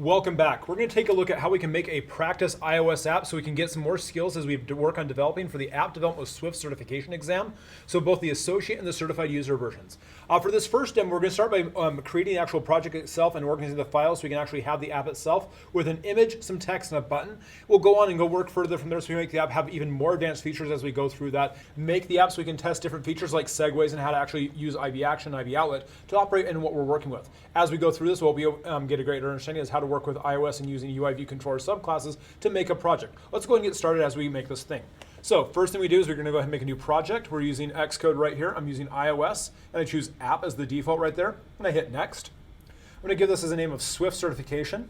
Welcome back. We're going to take a look at how we can make a practice iOS app so we can get some more skills as we work on developing for the App Development with Swift certification exam. So both the associate and the certified user versions. For this first demo, we're going to start by creating the actual project itself and organizing the files so we can actually have the app itself with an image, some text, and a button. We'll go on and go work further from there so we make the app have even more advanced features as we go through that. Make the app so we can test different features like segues and how to actually use IV Action and IV Outlet to operate in what we're working with. As we go through this, we'll be get a greater understanding as how to work with iOS and using UIViewController subclasses to make a project. Let's go ahead and get started as we make this thing. So first thing we do is we're going to go ahead and make a new project. We're using Xcode right here. I'm using iOS, and I choose App as the default right there, and I hit Next. I'm going to give this as a name of Swift Certification.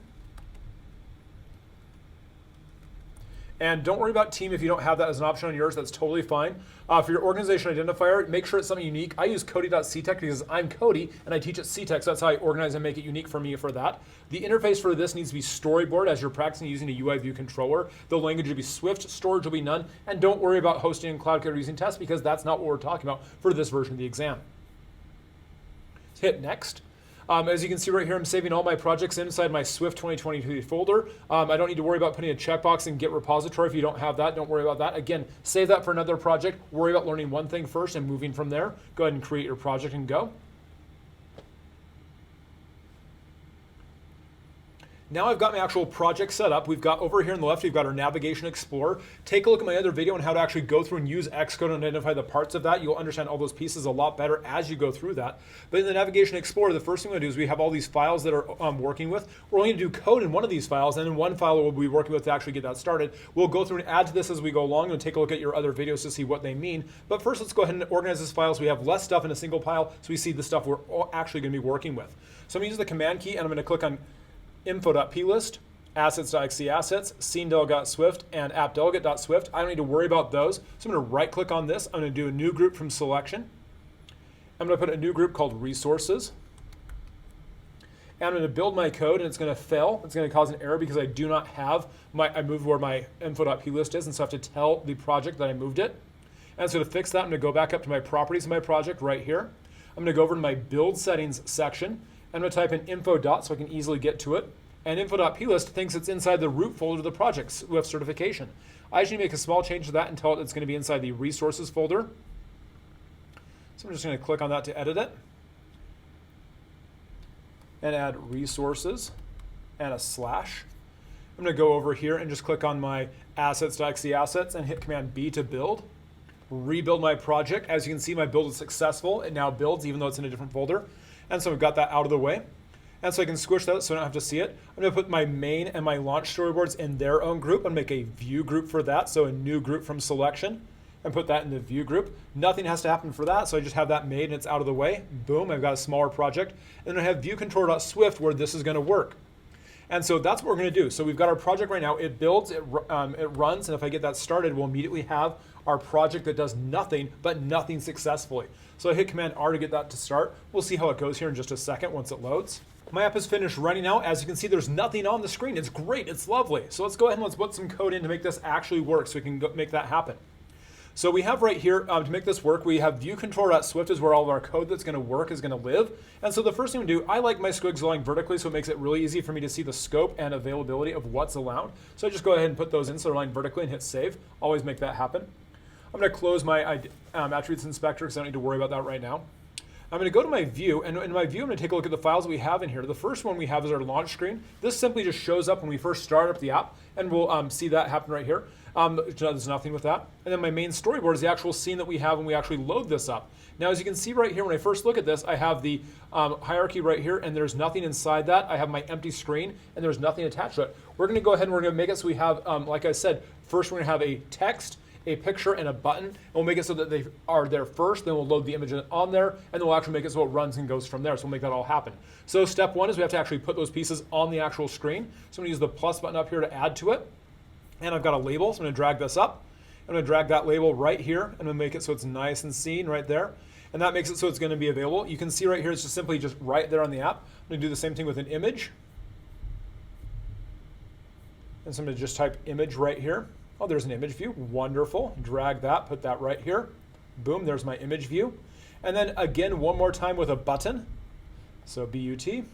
And don't worry about team if you don't have that as an option on yours. That's totally fine. For your organization identifier, make sure it's something unique. I use Cody.ctech because I'm Cody and I teach at CTech, so that's how I organize and make it unique for me for that. The interface for this needs to be Storyboard as you're practicing using a UIViewController. The language will be Swift, storage will be none, and don't worry about hosting and cloud code or using tests because that's not what we're talking about for this version of the exam. Let's hit Next. As you can see right here, I'm saving all my projects inside my Swift 2023 folder. I don't need to worry about putting a checkbox in Git repository. If you don't have that, don't worry about that. Again, save that for another project. Worry about learning one thing first and moving from there. Go ahead and create your project and go. Now I've got my actual project set up. We've got over here on the left, we've got our Navigation Explorer. Take a look at my other video on how to actually go through and use Xcode and identify the parts of that. You'll understand all those pieces a lot better as you go through that. But in the Navigation Explorer, the first thing we're going to do is we have all these files that are working with. We're only going to do code in one of these files, and in one file we'll be working with to actually get that started. We'll go through and add to this as we go along and take a look at your other videos to see what they mean. But first, let's go ahead and organize this file so we have less stuff in a single pile so we see the stuff we're actually going to be working with. So I'm going to use the Command key, and I'm going to click on info.plist, assets.exe assets, scene.delegate.swift, and appdelegate.swift. I don't need to worry about those. So I'm going to right click on this. I'm going to do a new group from selection. I'm going to put a new group called resources. And I'm going to build my code and it's going to fail. It's going to cause an error because I do not have I moved where my info.plist is, and so I have to tell the project that I moved it. And so to fix that, I'm going to go back up to my properties of my project right here. I'm going to go over to my build settings section. I'm going to type in info. So I can easily get to it. And info.plist thinks it's inside the root folder of the project, Swift certification. I just need to make a small change to that and tell it it's going to be inside the resources folder. So I'm just going to click on that to edit it. And add resources and a slash. I'm going to go over here and just click on my assets.exe assets and hit Command B to build. Rebuild my project. As you can see, my build is successful. It now builds even though it's in a different folder. And so we've got that out of the way. And so I can squish that so I don't have to see it. I'm going to put my main and my launch storyboards in their own group and make a view group for that. So a new group from selection and put that in the view group. Nothing has to happen for that. So I just have that made and it's out of the way. Boom, I've got a smaller project. And then I have viewcontroller.swift where this is going to work. And so that's what we're going to do. So we've got our project right now. It builds, it runs, and if I get that started, we'll immediately have our project that does nothing, but nothing successfully. So I hit Command R to get that to start. We'll see how it goes here in just a second once it loads. My app is finished running now. As you can see, there's nothing on the screen. It's great. It's lovely. So let's go ahead and let's put some code in to make this actually work so we can make that happen. So we have right here, to make this work, we have viewcontroller.swift is where all of our code that's going to work is going to live. And so the first thing we do, I like my squigs going vertically, so it makes it really easy for me to see the scope and availability of what's allowed. So I just go ahead and put those in so they're aligned vertically and hit save. Always make that happen. I'm going to close my attributes inspector because I don't need to worry about that right now. I'm going to go to my view, and in my view, I'm going to take a look at the files we have in here. The first one we have is our launch screen. This simply just shows up when we first start up the app, and we'll see that happen right here. There's nothing with that. And then my main storyboard is the actual scene that we have when we actually load this up. Now, as you can see right here, when I first look at this, I have the hierarchy right here, and there's nothing inside that. I have my empty screen, and there's nothing attached to it. We're going to go ahead and we're going to make it so we have, like I said, first we're going to have a text, a picture, and a button, and we'll make it so that they are there first, then we'll load the image on there, and then we'll actually make it so it runs and goes from there. So we'll make that all happen. So step one is we have to actually put those pieces on the actual screen. So I'm going to use the plus button up here to add to it. And I've got a label, so I'm going to drag this up. I'm going to drag that label right here, and I'm going to make it so it's nice and seen right there. And that makes it so it's going to be available. You can see right here, it's just simply just right there on the app. I'm going to do the same thing with an image. And so I'm going to just type image right here. Oh, there's an image view. Wonderful. Drag that, put that right here. Boom, there's my image view. And then again, one more time with a button. So BUT. And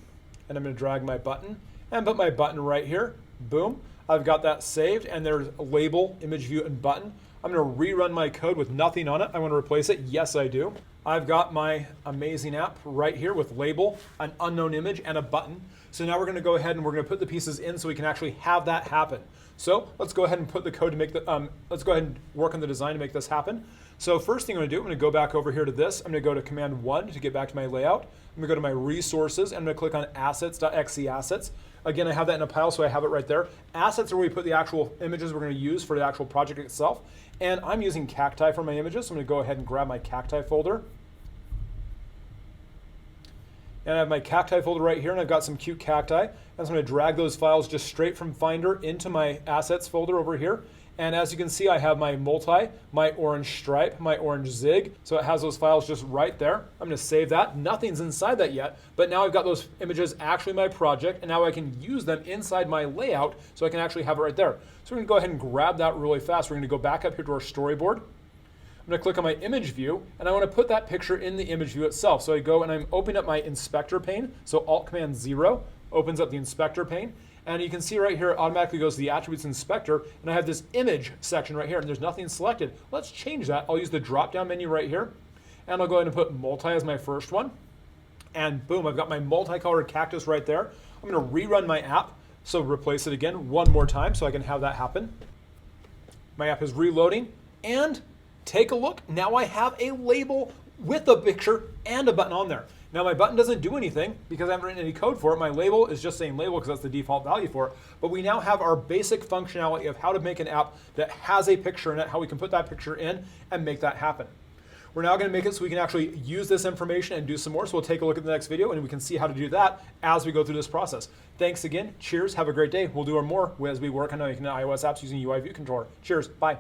I'm going to drag my button and put my button right here. Boom. I've got that saved, and there's a label, image view, and button. I'm going to rerun my code with nothing on it. I want to replace it. Yes, I do. I've got my amazing app right here with label, an unknown image, and a button. So now we're going to go ahead and we're going to put the pieces in so we can actually have that happen. So let's go ahead and put the code to make the, let's go ahead and work on the design to make this happen. So first thing I'm going to do, I'm going to go back over here to this. I'm going to go to Command 1 to get back to my layout. I'm going to go to my resources. I'm going to click on assets.exe assets. Again, I have that in a pile, so I have it right there. Assets are where we put the actual images we're going to use for the actual project itself. And I'm using cacti for my images, so I'm going to go ahead and grab my cacti folder. And I have my cacti folder right here, and I've got some cute cacti. And so I'm going to drag those files just straight from Finder into my assets folder over here. And as you can see, I have my multi, my orange stripe, my orange zig. So it has those files just right there. I'm going to save that. Nothing's inside that yet, but now I've got those images actually in my project, and now I can use them inside my layout so I can actually have it right there. So we're going to go ahead and grab that really fast. We're going to go back up here to our storyboard. I'm going to click on my image view, and I want to put that picture in the image view itself. So I go and I'm opening up my inspector pane. So Alt-Command-0 opens up the inspector pane. And you can see right here, it automatically goes to the attributes inspector, and I have this image section right here, and there's nothing selected. Let's change that. I'll use the drop-down menu right here, and I'll go ahead and put multi as my first one. And boom, I've got my multicolored cactus right there. I'm going to rerun my app, so replace it again one more time so I can have that happen. My app is reloading, and take a look. Now I have a label with a picture and a button on there. Now my button doesn't do anything because I haven't written any code for it. My label is just saying label because that's the default value for it. But we now have our basic functionality of how to make an app that has a picture in it, how we can put that picture in and make that happen. We're now going to make it so we can actually use this information and do some more. So we'll take a look at the next video and we can see how to do that as we go through this process. Thanks again. Cheers. Have a great day. We'll do more as we work on making iOS apps using UIViewController. Cheers. Bye.